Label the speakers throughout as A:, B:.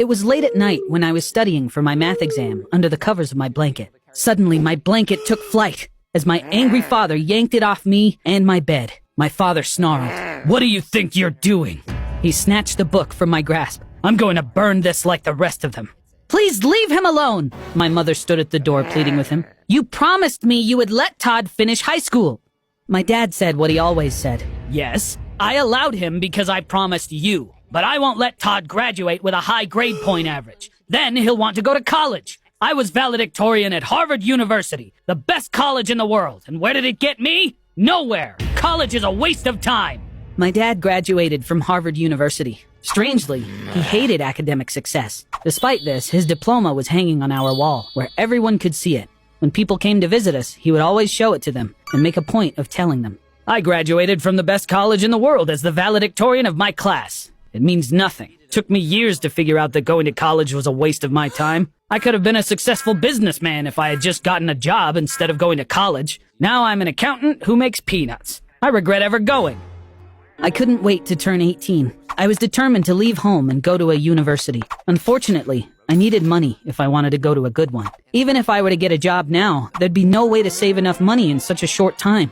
A: It was late at night when I was studying for my math exam under the covers of my blanket. Suddenly, my blanket took flight as my angry father yanked it off me and my bed. My father snarled, "What do you think you're doing?" He snatched the book from my grasp. "I'm going to burn this like the rest of them." "Please leave him alone!" My mother stood at the door pleading with him. "You promised me you would let Todd finish high school." My dad said what he always said. "Yes, I allowed him because I promised you. But I won't let Todd graduate with a high grade point average. Then he'll want to go to college. I was valedictorian at Harvard University, the best college in the world. And where did it get me? Nowhere. College is a waste of time." My dad graduated from Harvard University. Strangely, he hated academic success. Despite this, his diploma was hanging on our wall, where everyone could see it. When people came to visit us, he would always show it to them and make a point of telling them. "I graduated from the best college in the world as the valedictorian of my class. It means nothing. It took me years to figure out that going to college was a waste of my time. I could have been a successful businessman if I had just gotten a job instead of going to college. Now I'm an accountant who makes peanuts. I regret ever going." I couldn't wait to turn 18. I was determined to leave home and go to a university. Unfortunately, I needed money if I wanted to go to a good one. Even if I were to get a job now, there'd be no way to save enough money in such a short time.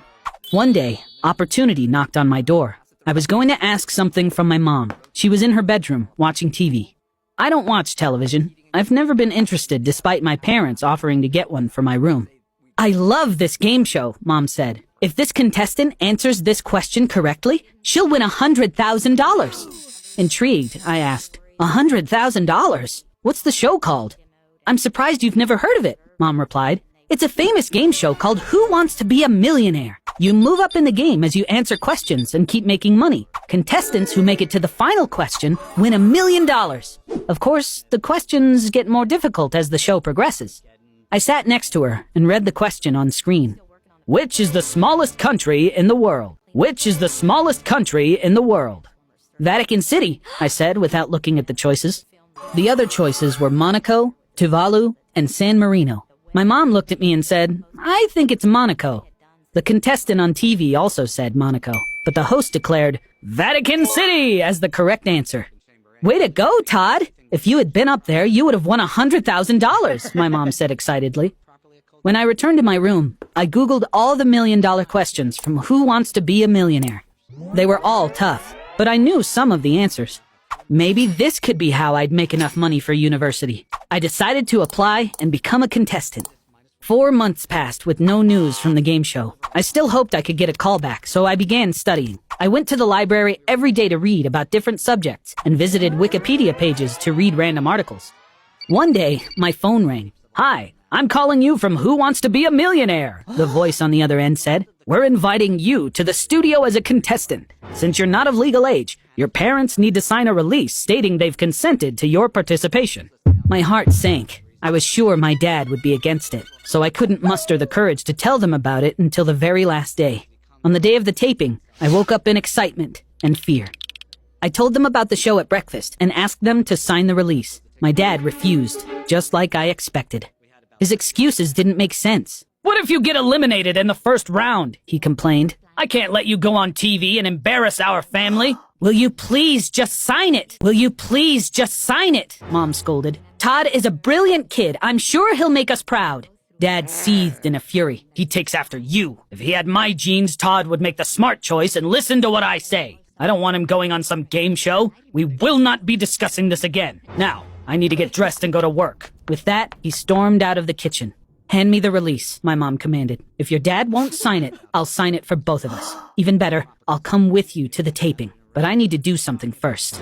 A: One day, opportunity knocked on my door. I was going to ask something from my mom. She was in her bedroom, watching TV. I don't watch television. I've never been interested despite my parents offering to get one for my room. "I love this game show," Mom said. "If this contestant answers this question correctly, she'll win $100,000. Intrigued, I asked, $100,000? What's the show called?" "I'm surprised you've never heard of it," Mom replied. "It's a famous game show called Who Wants to Be a Millionaire? You move up in the game as you answer questions and keep making money. Contestants who make it to the final question win $1 million. Of course, the questions get more difficult as the show progresses." I sat next to her and read the question on screen. "Which is the smallest country in the world? Which is the smallest country in the world?" "Vatican City," I said without looking at the choices. The other choices were Monaco, Tuvalu, and San Marino. My mom looked at me and said, "I think it's Monaco." The contestant on TV also said Monaco, but the host declared Vatican City as the correct answer. "Way to go, Todd! If you had been up there, you would have won $100,000, my mom said excitedly. When I returned to my room, I Googled all the $1 million questions from Who Wants to Be a Millionaire. They were all tough, but I knew some of the answers. Maybe this could be how I'd make enough money for university. I decided to apply and become a contestant. 4 months passed with no news from the game show. I still hoped I could get a call back, so I began studying. I went to the library every day to read about different subjects and visited Wikipedia pages to read random articles. One day, my phone rang. "Hi, I'm calling you from Who Wants to Be a Millionaire," the voice on the other end said. "We're inviting you to the studio as a contestant. Since you're not of legal age, your parents need to sign a release stating they've consented to your participation." My heart sank. I was sure my dad would be against it, so I couldn't muster the courage to tell them about it until the very last day. On the day of the taping, I woke up in excitement and fear. I told them about the show at breakfast and asked them to sign the release. My dad refused, just like I expected. His excuses didn't make sense. "What if you get eliminated in the first round?" he complained. "I can't let you go on TV and embarrass our family." "Will you please just sign it? Will you please just sign it?" Mom scolded. "Todd is a brilliant kid. I'm sure he'll make us proud." Dad seethed in a fury. "He takes after you. If he had my genes, Todd would make the smart choice and listen to what I say. I don't want him going on some game show. We will not be discussing this again. Now, I need to get dressed and go to work." With that, he stormed out of the kitchen. "Hand me the release," my mom commanded. "If your dad won't sign it, I'll sign it for both of us. Even better, I'll come with you to the taping. But I need to do something first."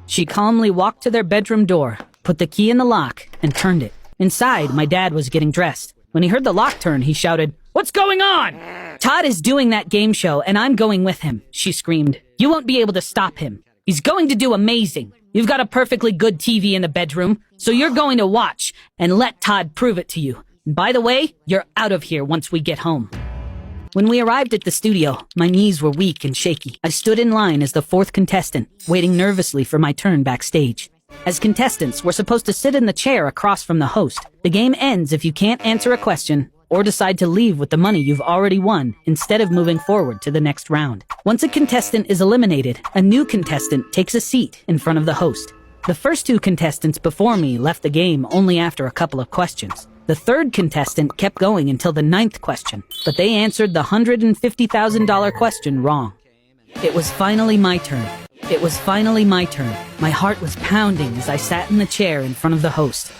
A: She calmly walked to their bedroom door, put the key in the lock, and turned it. Inside, my dad was getting dressed. When he heard the lock turn, he shouted, "What's going on?" "Todd is doing that game show, and I'm going with him," she screamed. "You won't be able to stop him. He's going to do amazing. You've got a perfectly good TV in the bedroom, so you're going to watch and let Todd prove it to you. And by the way, you're out of here once we get home." When we arrived at the studio, my knees were weak and shaky. I stood in line as the fourth contestant, waiting nervously for my turn backstage. As contestants, we're supposed to sit in the chair across from the host. The game ends if you can't answer a question or decide to leave with the money you've already won instead of moving forward to the next round. Once a contestant is eliminated, a new contestant takes a seat in front of the host. The first two contestants before me left the game only after a couple of questions. The third contestant kept going until the 9th question, but they answered the $150,000 question wrong. It was finally my turn. It was finally my turn. My heart was pounding as I sat in the chair in front of the host.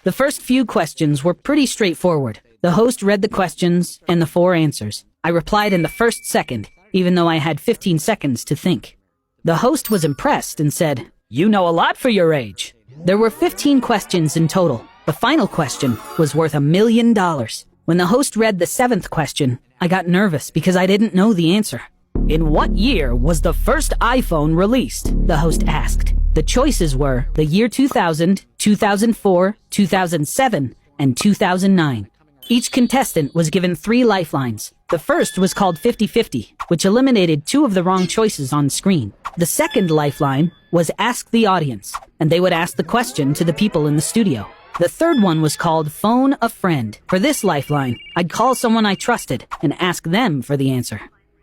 A: The first few questions were pretty straightforward. The host read the questions and the 4 answers. I replied in the first second, even though I had 15 seconds to think. The host was impressed and said, "You know a lot for your age." There were 15 questions in total. The final question was worth $1 million. When the host read the 7th question, I got nervous because I didn't know the answer. "In what year was the first iPhone released?" the host asked. The choices were the year 2000, 2004, 2007, and 2009. Each contestant was given 3 lifelines. The first was called 50-50, which eliminated 2 of the wrong choices on screen. The second lifeline was Ask the Audience, and they would ask the question to the people in the studio. The third one was called Phone a Friend. For this lifeline, I'd call someone I trusted and ask them for the answer.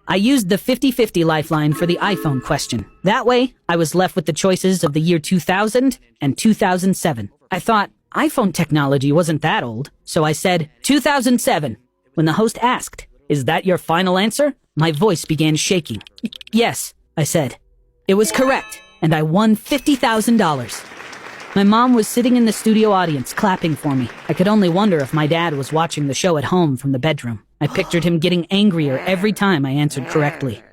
A: I used the 50-50 lifeline for the iPhone question. That way, I was left with the choices of the year 2000 and 2007. I thought iPhone technology wasn't that old, so I said 2007. When the host asked, "Is that your final answer?" my voice began shaking. "Yes," I said. It was correct, and I won $50,000. My mom was sitting in the studio audience clapping for me. I could only wonder if my dad was watching the show at home from the bedroom. I pictured him getting angrier every time I answered correctly.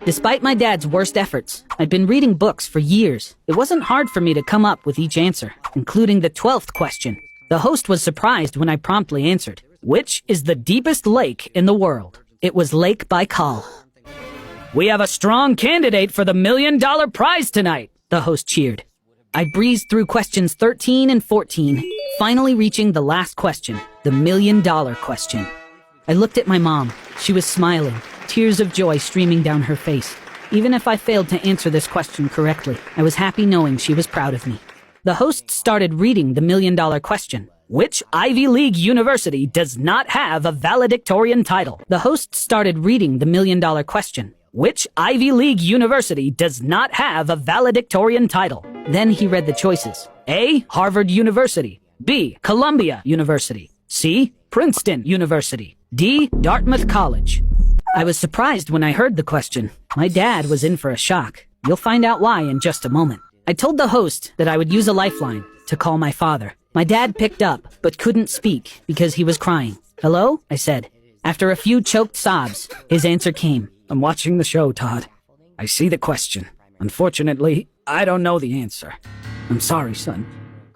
A: Despite my dad's worst efforts, I'd been reading books for years. It wasn't hard for me to come up with each answer, including the 12th question. The host was surprised when I promptly answered, "Which is the deepest lake in the world?" It was Lake Baikal. "We have a strong candidate for the $1 million prize tonight," the host cheered. I breezed through questions 13 and 14, finally reaching the last question, the $1 million question. I looked at my mom. She was smiling, tears of joy streaming down her face. Even if I failed to answer this question correctly, I was happy knowing she was proud of me. The host started reading the $1 million question. "Which Ivy League university does not have a valedictorian title?" The host started reading the $1 million question. "Which Ivy League university does not have a valedictorian title?" Then he read the choices. A. Harvard University. B. Columbia University. C. Princeton University. D. Dartmouth College. I was surprised when I heard the question. My dad was in for a shock. You'll find out why in just a moment. I told the host that I would use a lifeline to call my father. My dad picked up, but couldn't speak because he was crying. "Hello?" I said. After a few choked sobs, his answer came. "I'm watching the show, Todd. I see the question. Unfortunately, I don't know the answer. I'm sorry, son.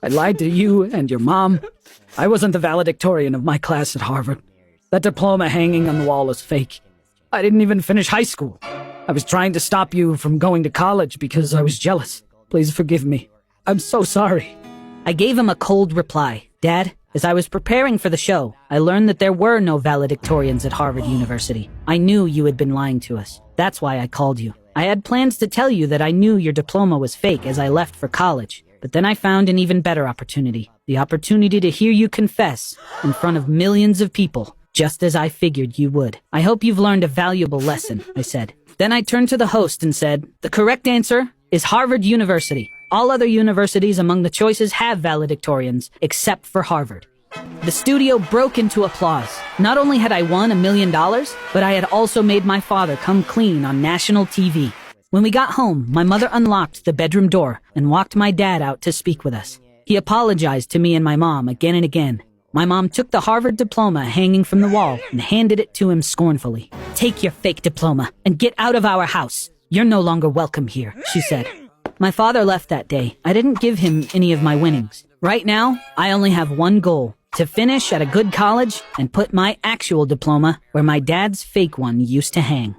A: I lied to you and your mom. I wasn't the valedictorian of my class at Harvard. That diploma hanging on the wall is fake. I didn't even finish high school. I was trying to stop you from going to college because I was jealous. Please forgive me. I'm so sorry." I gave him a cold reply. "Dad, as I was preparing for the show, I learned that there were no valedictorians at Harvard University. I knew you had been lying to us. That's why I called you. I had plans to tell you that I knew your diploma was fake as I left for college. But then I found an even better opportunity. The opportunity to hear you confess in front of millions of people, just as I figured you would. I hope you've learned a valuable lesson," I said. Then I turned to the host and said, "The correct answer is Harvard University. All other universities among the choices have valedictorians, except for Harvard." The studio broke into applause. Not only had I won $1 million, but I had also made my father come clean on national TV. When we got home, my mother unlocked the bedroom door and walked my dad out to speak with us. He apologized to me and my mom again and again. My mom took the Harvard diploma hanging from the wall and handed it to him scornfully. "Take your fake diploma and get out of our house. You're no longer welcome here," she said. My father left that day. I didn't give him any of my winnings. Right now, I only have one goal: to finish at a good college and put my actual diploma where my dad's fake one used to hang.